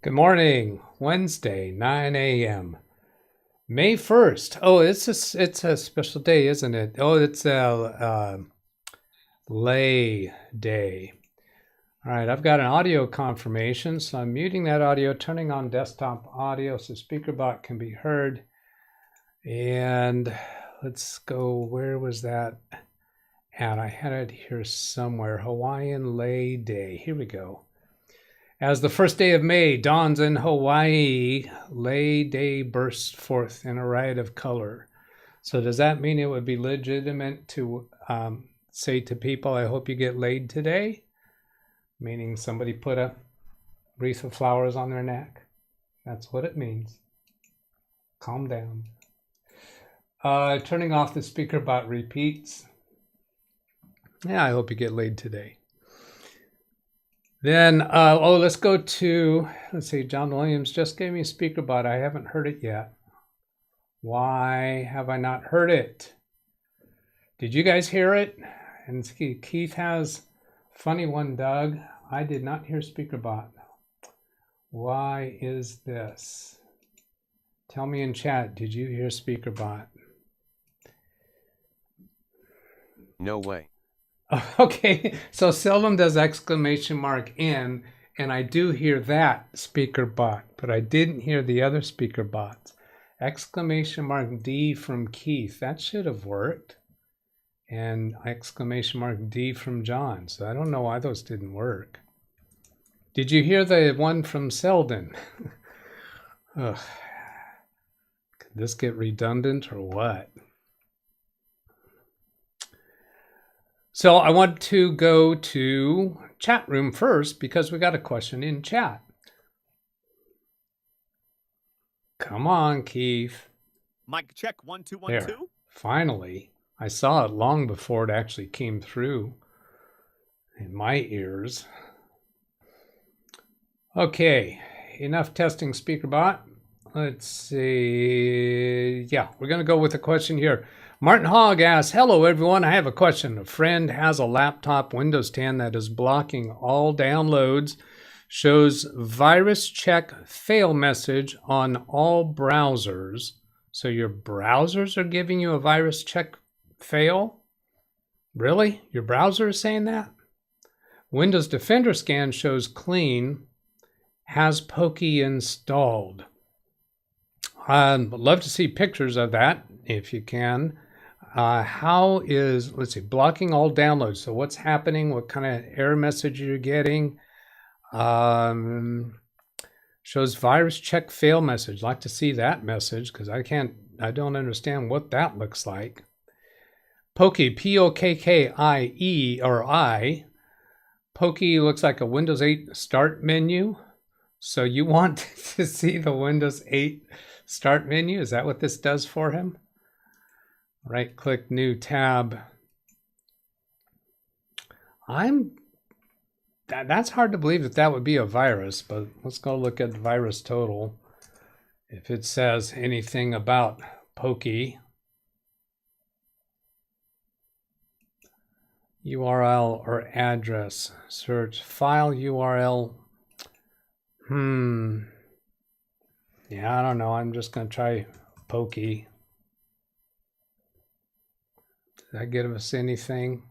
Good morning. Wednesday, 9 a.m. May 1st. Oh, it's a special day, isn't it? Oh, it's a lay day. All right, I've got an audio confirmation, so I'm muting that audio, turning on desktop audio so SpeakerBot can be heard. And let's go, where was that at? I had it here somewhere. Hawaiian Lay Day. Here we go. As the first day of May dawns in Hawaii, Lay Day bursts forth in a riot of color. So does that mean it would be legitimate to say to people, I hope you get laid today? Meaning somebody put a wreath of flowers on their neck. That's what it means. Calm down. Turning off the SpeakerBot repeats. Yeah, I hope you get laid today. Then, let's go to, let's see, John Williams just gave me a SpeakerBot. I haven't heard it yet. Why have I not heard it? Did you guys hear it? And Keith has funny one, Doug. I did not hear SpeakerBot. Why is this? Tell me in chat, did you hear SpeakerBot? No way. Okay, so seldom does exclamation mark in, and I do hear that SpeakerBot, but I didn't hear the other SpeakerBots. Exclamation mark D from Keith, that should have worked. And exclamation mark D from John, so I don't know why those didn't work. Did you hear the one from Selden? Ugh. Could this get redundant or what? So I want to go to chat room first because we got a question in chat. Come on, Keith. Mic check, 1 2 1 2. There. Finally, I saw it long before it actually came through in my ears. Okay, enough testing SpeakerBot. Let's see. Yeah, we're going to go with a question here. Martin Hogg asks, hello everyone, I have a question. A friend has a laptop Windows 10 that is blocking all downloads, shows virus check fail message on all browsers. So your browsers are giving you a virus check fail? Really? Your browser is saying that? Windows Defender scan shows clean, has Pokey installed. I'd love to see pictures of that if you can. How is, let's see, blocking all downloads. So what's happening? What kind of error message you're getting? Shows virus check fail message. Like to see that message because I don't understand what that looks like. Pokey, P-O-K-K-I-E or I. Pokey looks like a Windows 8 start menu. So you want to see the Windows 8 start menu? Is that what this does for him? Right click new tab. That's hard to believe that would be a virus, but let's go look at virus total. If it says anything about Pokey. URL or address. Search file URL. Yeah, I don't know. I'm just going to try Pokey. Did that give us anything?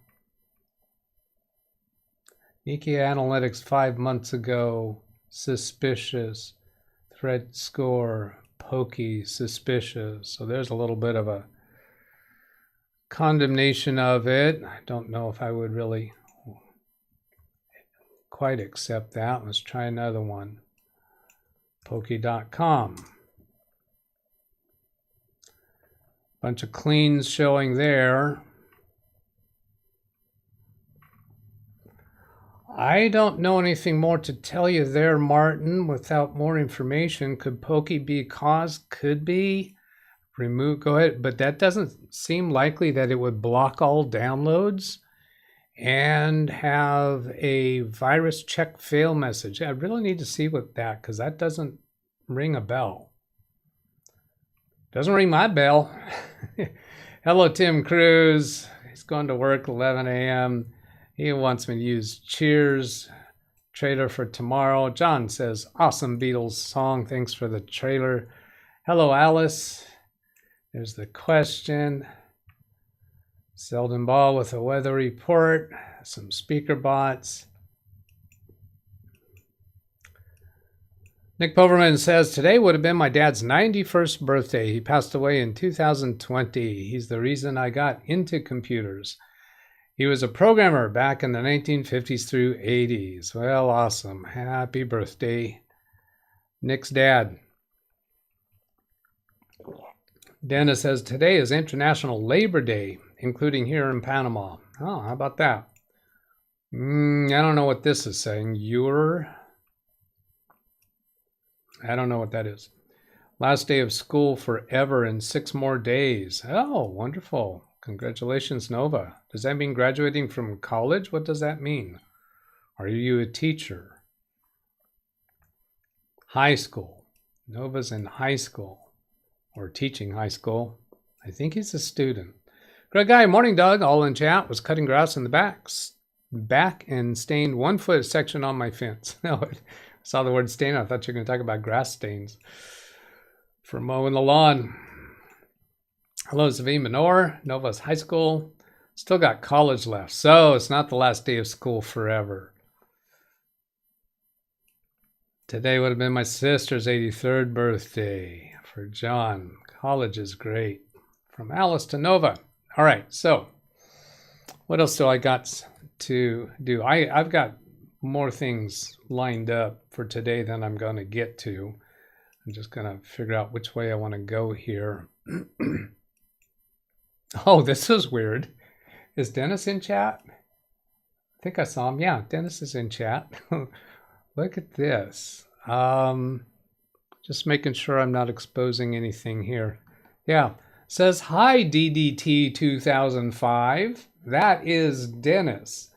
Niki Analytics 5 months ago, suspicious. Thread score, Pokey, suspicious. So there's a little bit of a condemnation of it. I don't know if I would really quite accept that. Let's try another one. Pokey.com. Bunch of cleans showing there. I don't know anything more to tell you there, Martin. Without more information, could Pokey be caused? Could be. Remove, go ahead. But that doesn't seem likely that it would block all downloads and have a virus check fail message. I really need to see what that, because that doesn't ring a bell. Doesn't ring my bell. Hello, Tim Cruz. He's going to work 11 a.m. He wants me to use Cheers trailer for tomorrow. John says, awesome Beatles song. Thanks for the trailer. Hello, Alice. There's the question. Selden Ball with a weather report. Some speaker bots. Nick Poverman says, today would have been my dad's 91st birthday. He passed away in 2020. He's the reason I got into computers. He was a programmer back in the 1950s through 80s. Well, awesome. Happy birthday, Nick's dad. Dennis says, today is International Labor Day, including here in Panama. Oh, how about that? I don't know what this is saying. I don't know what that is. Last day of school forever in 6 more days. Oh, wonderful. Congratulations, Nova. Does that mean graduating from college? What does that mean? Are you a teacher? High school. Nova's in high school or teaching high school. I think he's a student. Greg Guy, morning, Doug. All in chat. Was cutting grass in the back and stained 1 foot section on my fence. No, saw the word stain. I thought you were going to talk about grass stains for mowing the lawn. Hello, Zavim Manor. Nova's high school. Still got college left. So it's not the last day of school forever. Today would have been my sister's 83rd birthday. For John, college is great. From Alice to Nova. All right, so what else do I got to do? I've got more things lined up for today than I'm going to get to. I'm just going to figure out which way I want to go here. Oh, this is weird. Is Dennis in chat? I think I saw him. Yeah, Dennis is in chat. Look at this. Just making sure I'm not exposing anything here. Yeah, says, hi, DDT 2005. That is Dennis.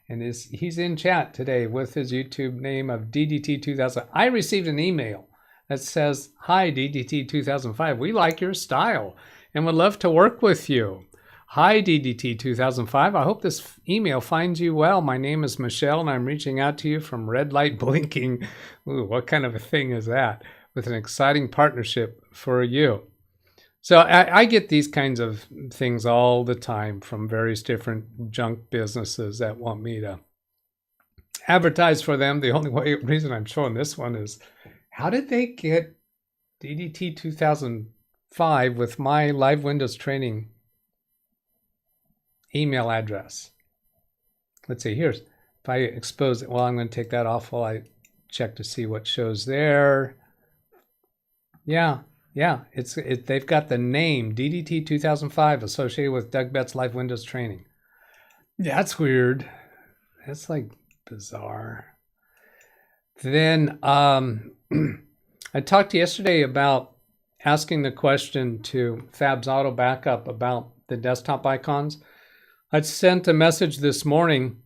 And he's in chat today with his YouTube name of DDT2000. I received an email that says, hi, DDT2005. We like your style and would love to work with you. Hi, DDT2005. I hope this email finds you well. My name is Michelle, and I'm reaching out to you from Red Light Blinking. Ooh, what kind of a thing is that? With an exciting partnership for you. So I get these kinds of things all the time from various different junk businesses that want me to advertise for them. The only reason I'm showing this one is, how did they get DDT 2005 with my Live Windows Training email address? Let's see, if I expose it, well, I'm going to take that off while I check to see what shows there. Yeah, they've got the name DDT 2005 associated with DougBetts Live Windows Training. That's weird. That's like bizarre. Then I talked yesterday about asking the question to Fab's Auto Backup about the desktop icons. I sent a message this morning.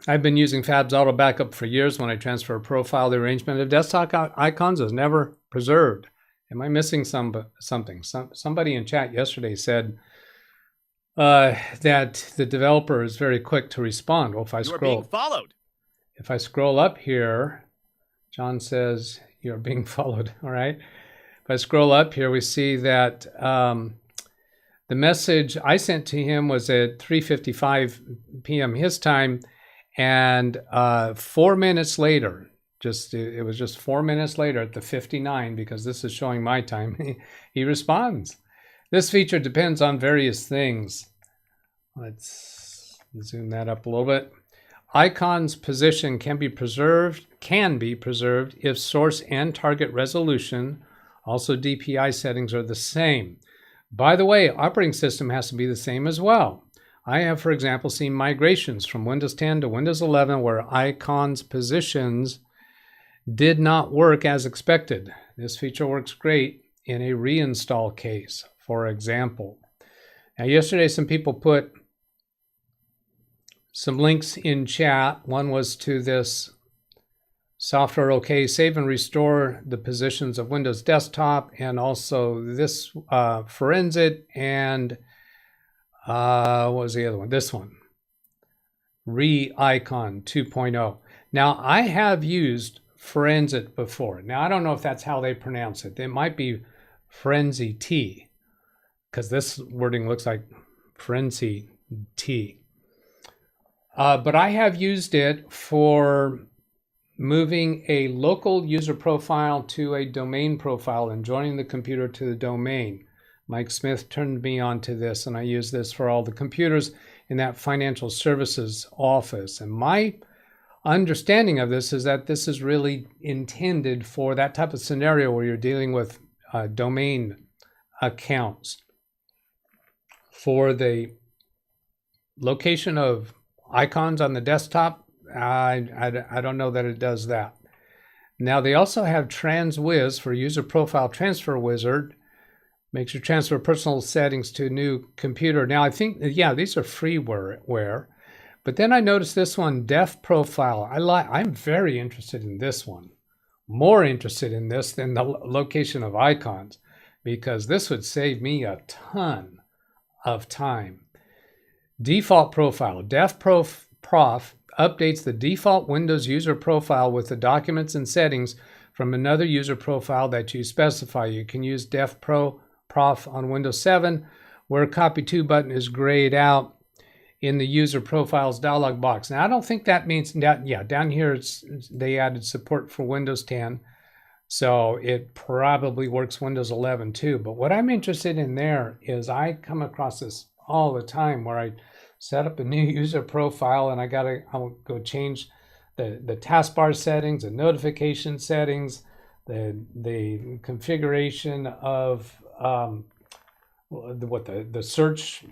I've been using Fab's Auto Backup for years. When I transfer a profile, the arrangement of desktop icons is never preserved. Am I missing something? Somebody in chat yesterday said that the developer is very quick to respond. Well, if I scroll, being followed. If I scroll up here, John says you're being followed. All right. If I scroll up here, we see that the message I sent to him was at 3:55 p.m. his time, and 4 minutes later. It was just 4 minutes later at the 59, because this is showing my time, he responds. This feature depends on various things. Let's zoom that up a little bit. Icons position can be preserved if source and target resolution, also DPI settings, are the same. By the way, operating system has to be the same as well. I have, for example, seen migrations from Windows 10 to Windows 11 where icons positions did not work as expected. This feature works great in a reinstall case, for example. Now, yesterday, some people put some links in chat. One was to this software OK, save and restore the positions of Windows Desktop, and also this Forensic, and what was the other one? This one, Re-Icon 2.0. Now, I have used Frenzy before. Now, I don't know if that's how they pronounce it. It might be Frenzy T, because this wording looks like Frenzy T. But I have used it for moving a local user profile to a domain profile and joining the computer to the domain. Mike Smith turned me on to this, and I use this for all the computers in that financial services office. And my understanding of this is that this is really intended for that type of scenario where you're dealing with domain accounts. For the location of icons on the desktop, I don't know that it does that. Now, they also have TransWiz for User Profile Transfer Wizard. Makes you transfer personal settings to a new computer. Now, I think, yeah, these are freeware. But then I noticed this one, Def Profile. I'm very interested in this one. More interested in this than the location of icons, because this would save me a ton of time. Default Profile. Def Prof updates the default Windows user profile with the documents and settings from another user profile that you specify. You can use Def Prof on Windows 7, where a Copy To button is grayed out in the User Profiles dialog box. Now, I don't think that means that, yeah, down here they added support for Windows 10, so it probably works Windows 11 too. But what I'm interested in there is I come across this all the time where I set up a new user profile and I'll go change the taskbar settings, the notification settings, the configuration of the search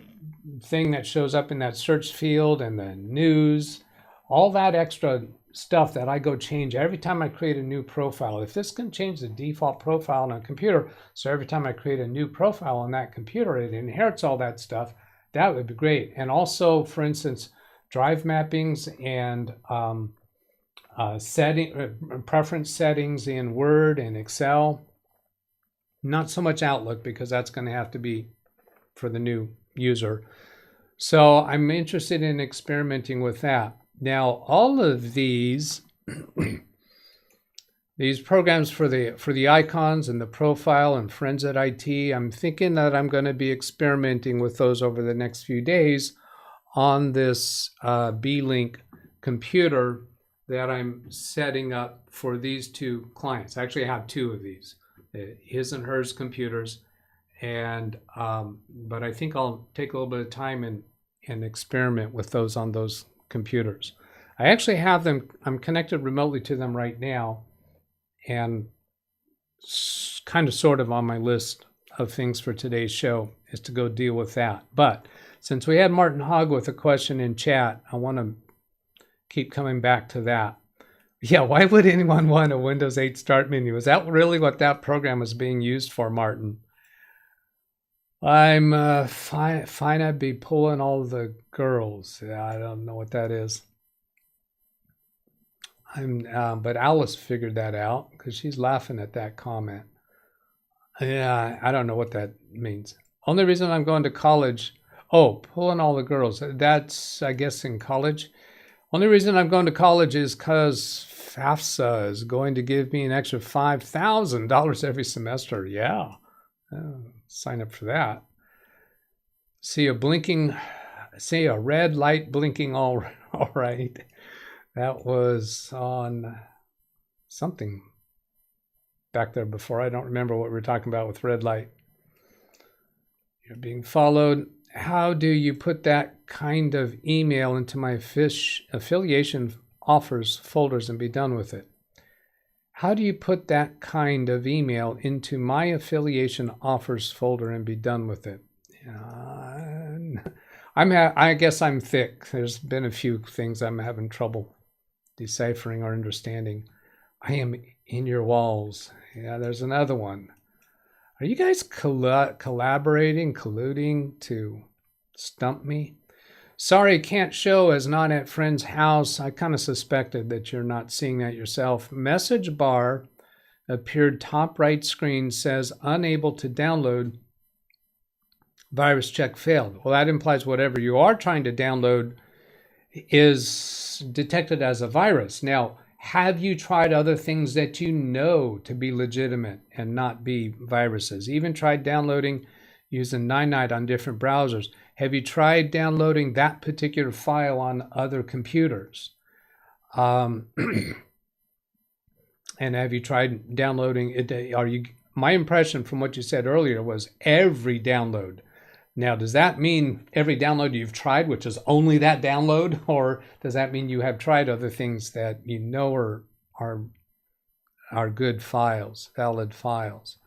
thing that shows up in that search field, and the news, all that extra stuff that I go change every time I create a new profile. If this can change the default profile on a computer, so every time I create a new profile on that computer, it inherits all that stuff, that would be great. And also, for instance, drive mappings and preference settings in Word and Excel. Not so much Outlook, because that's going to have to be for the new user. So I'm interested in experimenting with that. Now, all of these these programs for the icons and the profile and Friends at IT, I'm thinking that I'm going to be experimenting with those over the next few days on this B-Link computer that I'm setting up for these two clients. Actually, I have two of these, his and hers computers, and but I think I'll take a little bit of time and experiment with those on those computers. I actually have them, I'm connected remotely to them right now, and kind of sort of on my list of things for today's show is to go deal with that. But since we had Martin Hogg with a question in chat, I want to keep coming back to that. Yeah, why would anyone want a Windows 8 start menu? Is that really what that program is being used for, Martin? I'm fine. I'd be pulling all the girls. Yeah, I don't know what that is. But Alice figured that out because she's laughing at that comment. Yeah, I don't know what that means. Only reason I'm going to college, pulling all the girls. That's, I guess, in college. Only reason I'm going to college is because FAFSA is going to give me an extra $5,000 every semester. Yeah, sign up for that. See a red light blinking. All right. That was on something back there before. I don't remember what we were talking about with red light. You're being followed. How do you put that kind of email into my affiliation offers folders and be done with it? How do you put that kind of email into my affiliation offers folder and be done with it? I guess I'm thick. There's been a few things I'm having trouble deciphering or understanding. I am in your walls. Yeah, there's another one. Are you guys colluding to stump me? Sorry, can't show as not at friend's house. I kind of suspected that you're not seeing that yourself. Message bar appeared top right screen, says unable to download. Virus check failed. Well, that implies whatever you are trying to download is detected as a virus. Now, have you tried other things that you know to be legitimate and not be viruses? Even tried downloading using Ninite on different browsers. Have you tried downloading that particular file on other computers? And have you tried downloading it? My impression from what you said earlier was every download. Now, does that mean every download you've tried, which is only that download, or does that mean you have tried other things that you know are good files, valid files?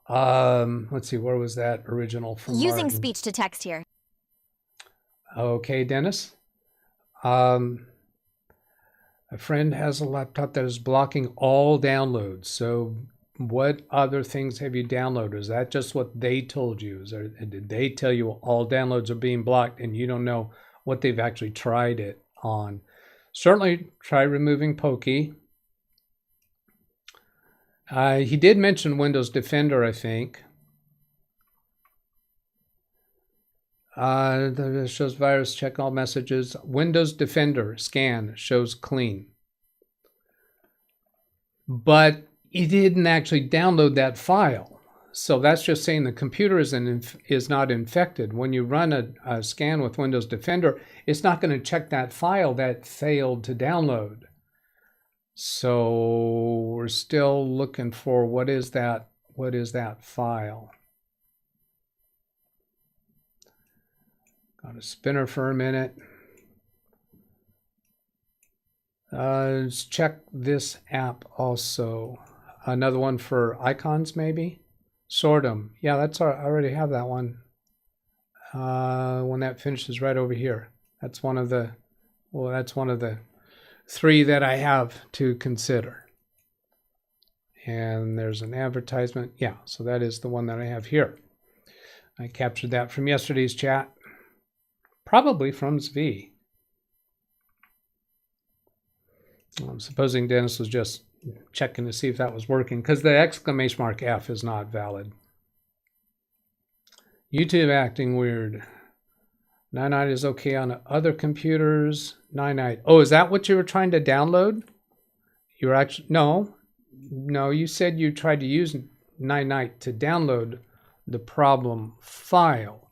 Let's see, where was that original from? Using Martin? speech to text here. Okay, Dennis. A friend has a laptop that is blocking all downloads. So what other things have you downloaded? Is that just what they told you? Did they tell you all downloads are being blocked and you don't know what they've actually tried it on? Certainly try removing Pokey. He did mention Windows Defender, I think. That shows virus, check all messages. Windows Defender scan shows clean. But he didn't actually download that file. So that's just saying the computer is not infected. When you run a scan with Windows Defender, it's not going to check that file that failed to download. So we're still looking for what is that file. Got a spinner for a minute. Let's check this app also. Another one for icons, maybe. Sortum. Yeah, I already have that one. When that finishes right over here. That's one of the 3 that I have to consider. And there's an advertisement. Yeah, so that is the one that I have here. I captured that from yesterday's chat. Probably from Zvi. I'm supposing Dennis was just checking to see if that was working because the exclamation mark F is not valid. YouTube acting weird. Ninite is okay on other computers. Ninite. Oh, is that what you were trying to download? You were actually no. You said you tried to use Ninite to download the problem file,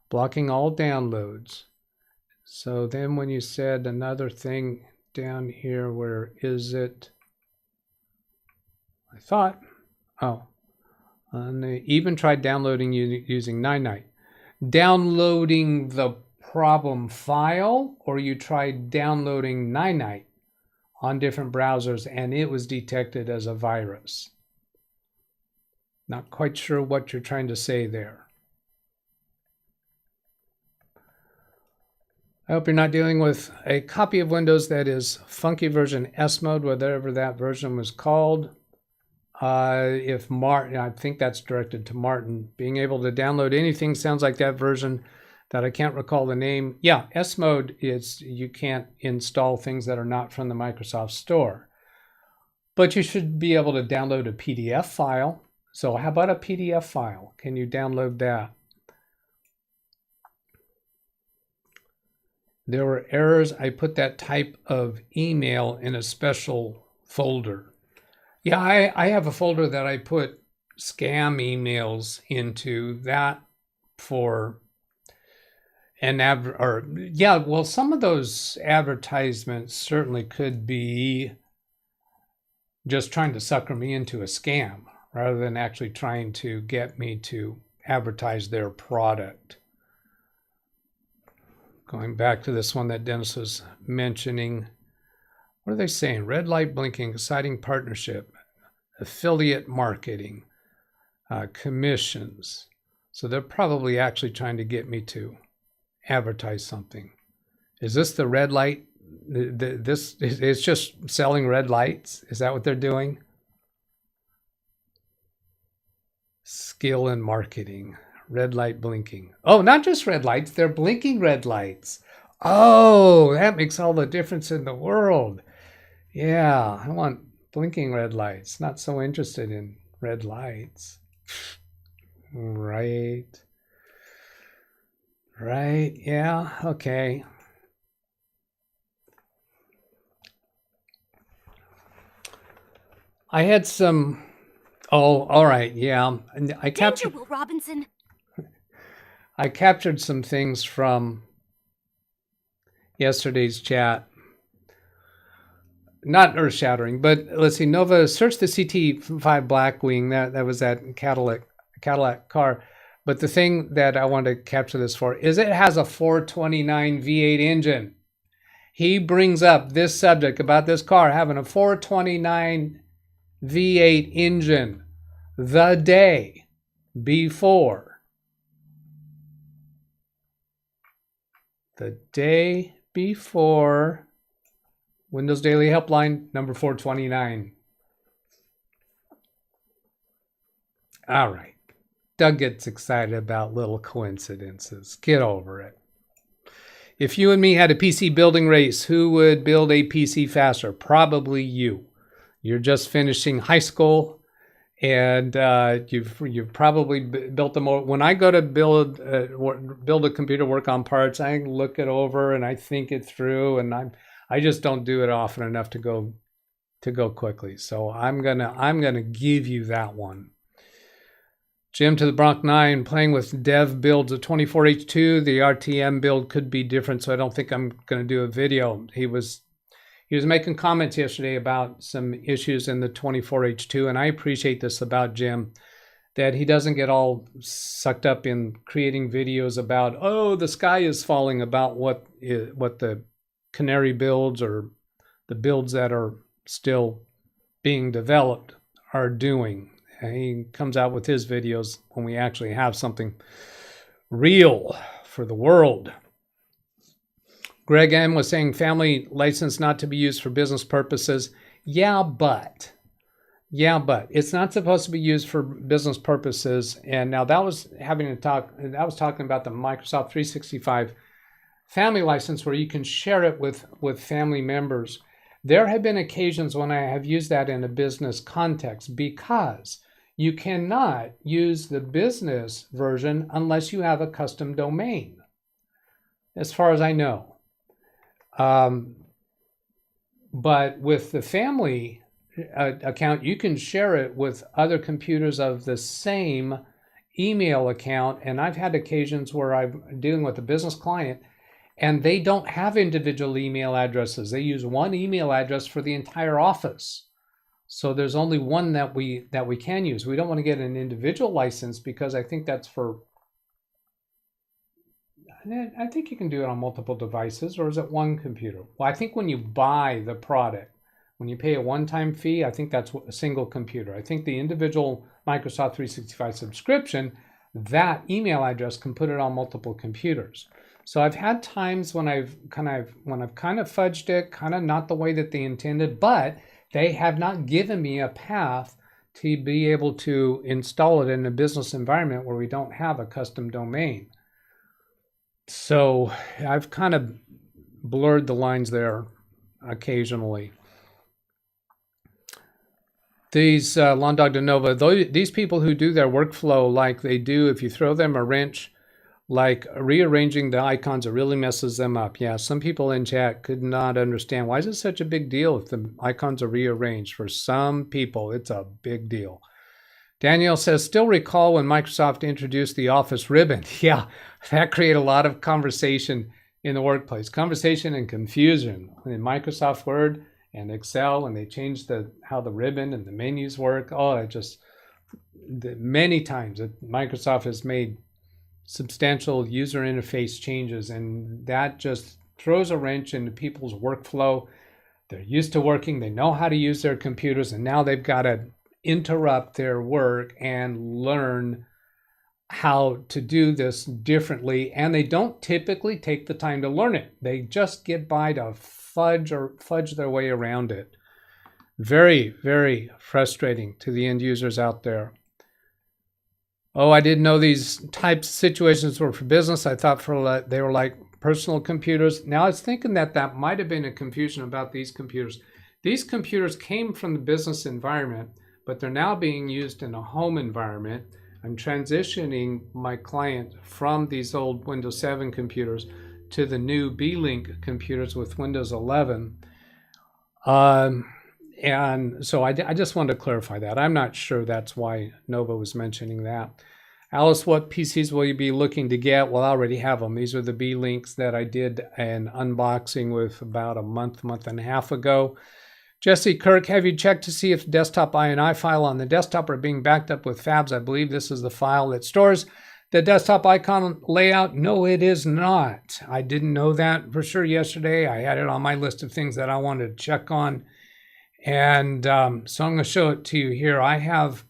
blocking all downloads. So then when you said another thing down here, where is it? I thought, and they even tried downloading using Ninite. Downloading the problem file, or you tried downloading Ninite on different browsers and it was detected as a virus? Not quite sure what you're trying to say there. I hope you're not dealing with a copy of Windows that is funky version S mode, whatever that version was called. If Martin, I think that's directed to Martin, being able to download anything sounds like that version that I can't recall the name. Yeah, S mode is you can't install things that are not from the Microsoft Store. But you should be able to download a PDF file. So how about a PDF file? Can you download that? There were errors. I put that type of email in a special folder. Yeah, I have a folder that I put scam emails into that for an some of those advertisements certainly could be just trying to sucker me into a scam rather than actually trying to get me to advertise their product. Going back to this one that Dennis was mentioning, what are they saying? Red light blinking, exciting partnership, affiliate marketing, commissions. So they're probably actually trying to get me to advertise something. Is this the red light? It's just selling red lights? Is that what they're doing? Skill in marketing. Red light blinking. Oh, not just red lights. They're blinking red lights. Oh, that makes all the difference in the world. Yeah, I want blinking red lights. Not so interested in red lights. Right. Yeah, okay. I had some. Oh, all right. Yeah. And I captured. Danger, Will Robinson. I captured some things from yesterday's chat. Not earth-shattering, but let's see. Nova, search the CT5 Blackwing. That was that Cadillac car. But the thing that I wanted to capture this for is it has a 429 V8 engine. He brings up this subject about this car having a 429 V8 engine the day before. The day before Windows Daily Helpline number 429. All right. Doug gets excited about little coincidences. Get over it. If you and me had a PC building race, who would build a PC faster? Probably you. You're just finishing high school, and you've probably built them. When I go to build a computer, work on parts, I look it over and I think it through, and I just don't do it often enough to go quickly. So I'm gonna give you that one. Jim to the Bronx 9, playing with dev builds of 24H2. The RTM build could be different, so I don't think I'm going to do a video. He was making comments yesterday about some issues in the 24H2, and I appreciate this about Jim, that he doesn't get all sucked up in creating videos about, oh, the sky is falling, about what the canary builds or the builds that are still being developed are doing. He comes out with his videos when we actually have something real for the world. Greg M was saying family license not to be used for business purposes. Yeah, but it's not supposed to be used for business purposes. And now that was talking about the Microsoft 365 family license where you can share it with family members. There have been occasions when I have used that in a business context because you cannot use the business version unless you have a custom domain, as far as I know. But with the family account, you can share it with other computers of the same email account. And I've had occasions where I'm dealing with a business client and they don't have individual email addresses. They use one email address for the entire office. So there's only one that we can use. We don't want to get an individual license because I think that's for, I think you can do it on multiple devices, or is it one computer? Well, I think when you buy the product, when you pay a one-time fee, I think that's a single computer. I think the individual Microsoft 365 subscription, that email address can put it on multiple computers. So I've had times when I've kind of fudged it, kind of not the way that they intended, but they have not given me a path to be able to install it in a business environment where we don't have a custom domain. So I've kind of blurred the lines there occasionally. These Lawn Dog de Nova, these people who do their workflow like they do, if you throw them a wrench, like rearranging the icons, it really messes them up. Yeah, some people in chat could not understand, why is it such a big deal if the icons are rearranged? For some people, it's a big deal. Daniel says, still recall when Microsoft introduced the Office ribbon. Yeah, that created a lot of conversation in the workplace. Conversation and confusion in Microsoft Word and Excel, and they changed how the ribbon and the menus work. Oh, many times Microsoft has made substantial user interface changes, and that just throws a wrench into people's workflow. They're used to working, they know how to use their computers, and now they've got to interrupt their work and learn how to do this differently, and they don't typically take the time to learn it. They just get by to fudge their way around it. Very, very frustrating to the end users out there. Oh, I didn't know these types of situations were for business. I thought they were like personal computers. Now I was thinking that might have been a confusion about these computers. These computers came from the business environment, but they're now being used in a home environment. I'm transitioning my client from these old Windows 7 computers to the new B-Link computers with Windows 11. And so I just wanted to clarify that. I'm not sure that's why Nova was mentioning that. Alice, what PCs will you be looking to get? Well, I already have them. These are the B links that I did an unboxing with about a month and a half ago. Jesse Kirk, have you checked to see if desktop INI file on the desktop are being backed up with fabs? I believe this is the file that stores the desktop icon layout. No, it is not. I didn't know that for sure yesterday. I had it on my list of things that I wanted to check on. And so I'm going to show it to you here. I have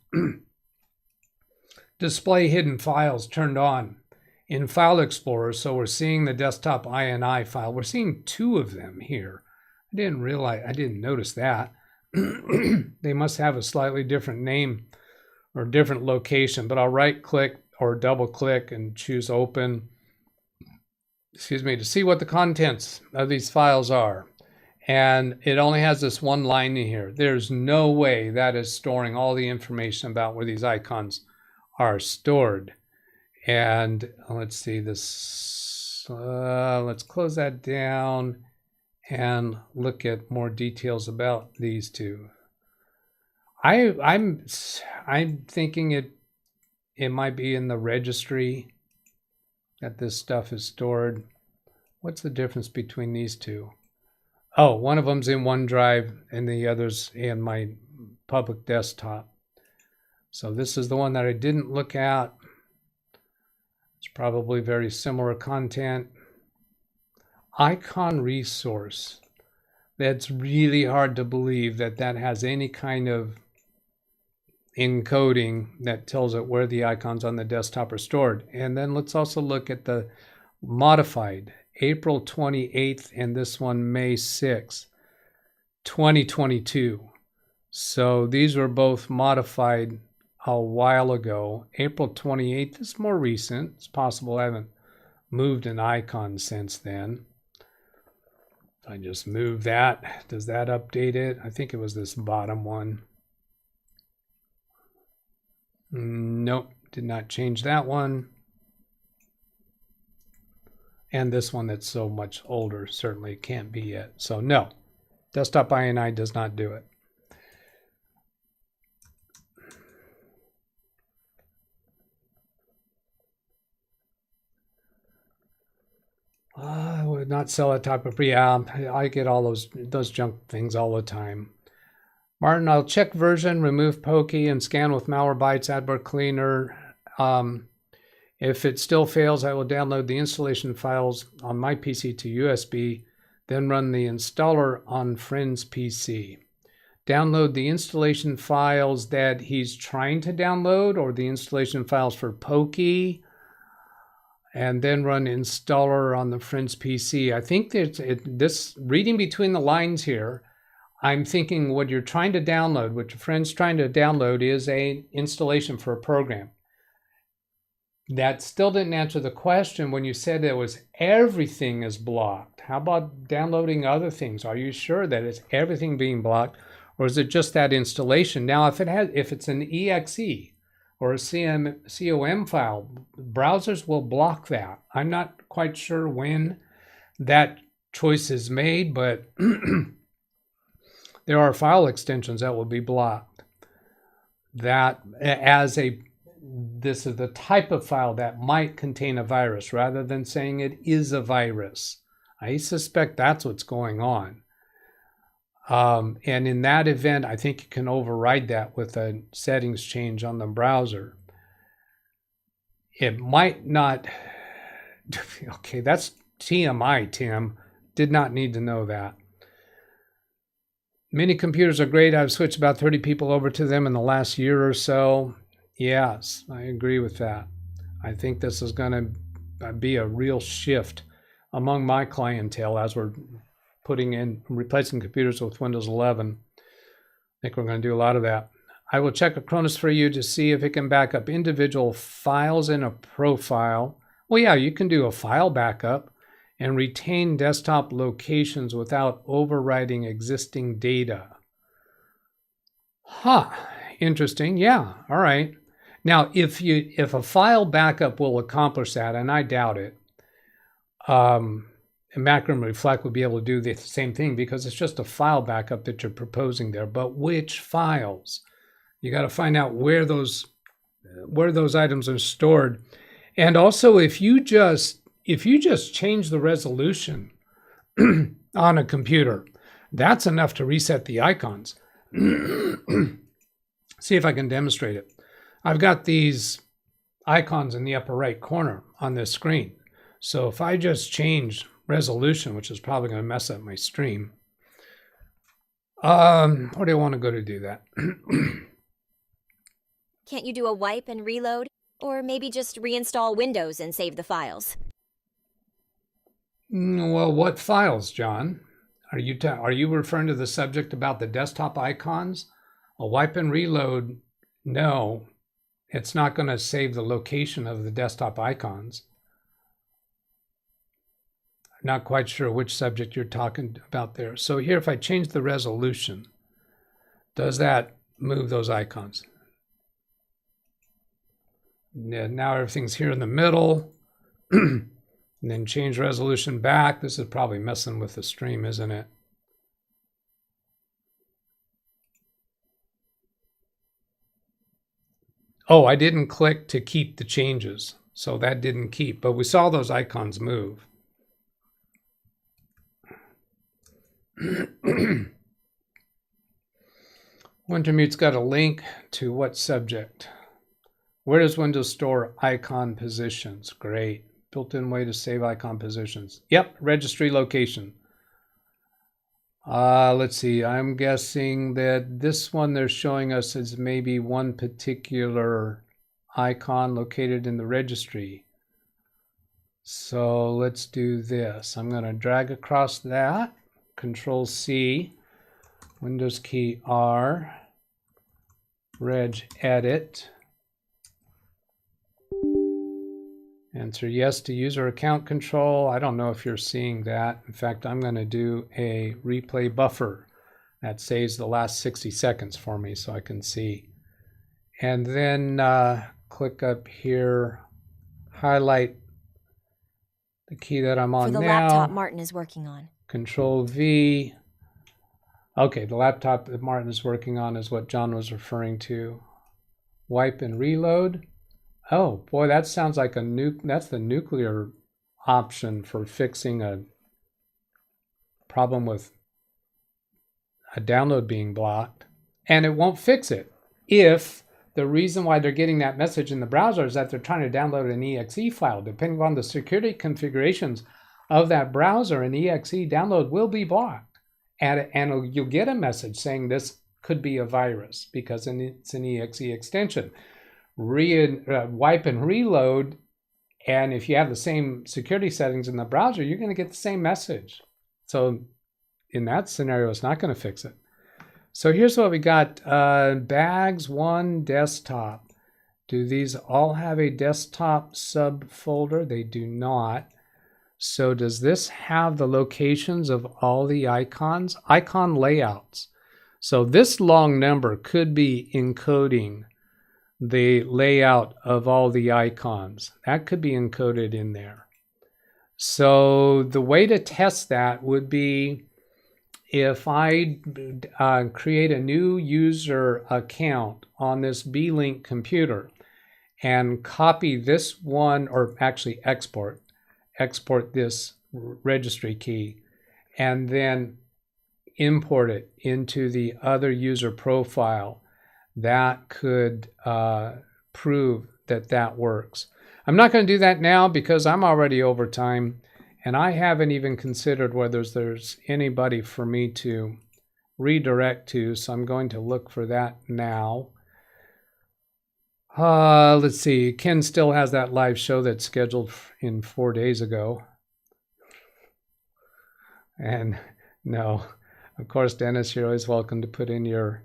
display hidden files turned on in File Explorer. So we're seeing the desktop INI file. We're seeing two of them here. I didn't notice that. They must have a slightly different name or different location, but I'll right click or double click and choose open, to see what the contents of these files are. And it only has this one line in here. There's no way that is storing all the information about where these icons are stored. And let's see this. Let's close that down and look at more details about these two. I'm thinking it might be in the registry that this stuff is stored. What's the difference between these two? Oh, one of them's in OneDrive and the other's in my public desktop. So this is the one that I didn't look at. It's probably very similar content. Icon resource. That's really hard to believe that that has any kind of encoding that tells it where the icons on the desktop are stored. And then let's also look at the modified April 28th and this one May 6th, 2022. So these were both modified a while ago. April 28th is more recent. It's possible I haven't moved an icon since then. If I just move that, does that update it? I think it was this bottom one. Nope, did not change that one. And this one that's so much older certainly can't be yet. So no, desktop INI does not do it. I would not sell that type of, yeah, I get all those junk things all the time. Martin, I'll check version, remove pokey, and scan with Malwarebytes, adware cleaner. If it still fails, I will download the installation files on my PC to USB, then run the installer on friend's PC. Download the installation files that he's trying to download, or the installation files for pokey, and then run installer on the friend's PC. I think this reading between the lines here, I'm thinking what you're trying to download, what your friend's trying to download is a installation for a program. That still didn't answer the question when you said it was everything is blocked. How about downloading other things? Are you sure that it's everything being blocked, or is it just that installation? Now, if it's an EXE or a COM file, browsers will block that. I'm not quite sure when that choice is made, but there are file extensions that will be blocked. This is the type of file that might contain a virus rather than saying it is a virus. I suspect that's what's going on. And in that event, I think you can override that with a settings change on the browser. It might not. Okay, that's TMI, Tim. Did not need to know that. Mini computers are great. I've switched about 30 people over to them in the last year or so. Yes, I agree with that. I think this is going to be a real shift among my clientele as we're replacing computers with Windows 11. I think we're going to do a lot of that. I will check Acronis for you to see if it can back up individual files in a profile. Well, yeah, you can do a file backup and retain desktop locations without overwriting existing data. Huh, interesting. Yeah, all right. Now, if a file backup will accomplish that, and I doubt it, macro and reflect would be able to do the same thing because it's just a file backup that you're proposing there. But which files? You got to find out where those items are stored. And also, if you just change the resolution on a computer, that's enough to reset the icons. See if I can demonstrate it. I've got these icons in the upper right corner on this screen. So if I just change resolution, which is probably going to mess up my stream, where do I want to go to do that? Can't you do a wipe and reload? Or maybe just reinstall Windows and save the files? Well, what files, John? Are you referring to the subject about the desktop icons? A wipe and reload, no, it's not going to save the location of the desktop icons. I'm not quite sure which subject you're talking about there. So here, if I change the resolution, does that move those icons? Yeah, now everything's here in the middle. And then change resolution back. This is probably messing with the stream, isn't it? Oh, I didn't click to keep the changes, so that didn't keep, but we saw those icons move. Wintermute's got a link to what subject? Where does Windows store icon positions? Great. Built-in way to save icon positions. Yep, registry location. Let's see. I'm guessing that this one they're showing us is maybe one particular icon located in the registry. So let's do this. I'm going to drag across that. Control C, Windows key R, reg edit. Answer yes to user account control. I don't know if you're seeing that. In fact, I'm going to do a replay buffer that saves the last 60 seconds for me so I can see. And then click up here, highlight the key that I'm on now. For the laptop Martin is working on. Control V. Okay, the laptop that Martin is working on is what John was referring to. Wipe and reload. Oh boy, that sounds like that's the nuclear option for fixing a problem with a download being blocked. And it won't fix it if the reason why they're getting that message in the browser is that they're trying to download an exe file. Depending on the security configurations of that browser, an exe download will be blocked. And you'll get a message saying this could be a virus because it's an exe extension. Wipe and reload, and if you have the same security settings in the browser, you're going to get the same message. So in that scenario, it's not going to fix it. So here's what we got. Bags 1 desktop. Do these all have a desktop subfolder? They do not. So does this have the locations of all the icons? Icon layouts. So this long number could be encoding the layout of all the icons. That could be encoded in there. So the way to test that would be if I create a new user account on this B-Link computer and copy this one, or actually export this registry key, and then import it into the other user profile, that could prove that that works. I'm not going to do that now because I'm already over time, and I haven't even considered whether there's anybody for me to redirect to, so I'm going to look for that now. Let's see. Ken still has that live show that's scheduled in 4 days ago. And no, of course, Dennis, you're always welcome to put in your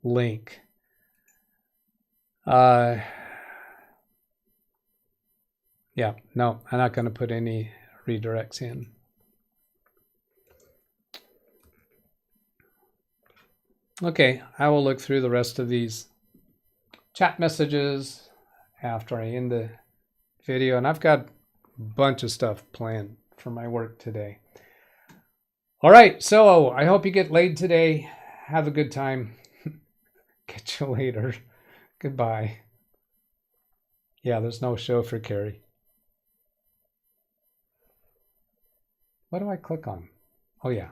link. Yeah, no, I'm not going to put any redirects in. Okay, I will look through the rest of these chat messages after I end the video, and I've got a bunch of stuff planned for my work today. All right, so I hope you get laid today. Have a good time. Catch you later. Goodbye. Yeah, there's no show for Carrie. What do I click on? Oh, yeah.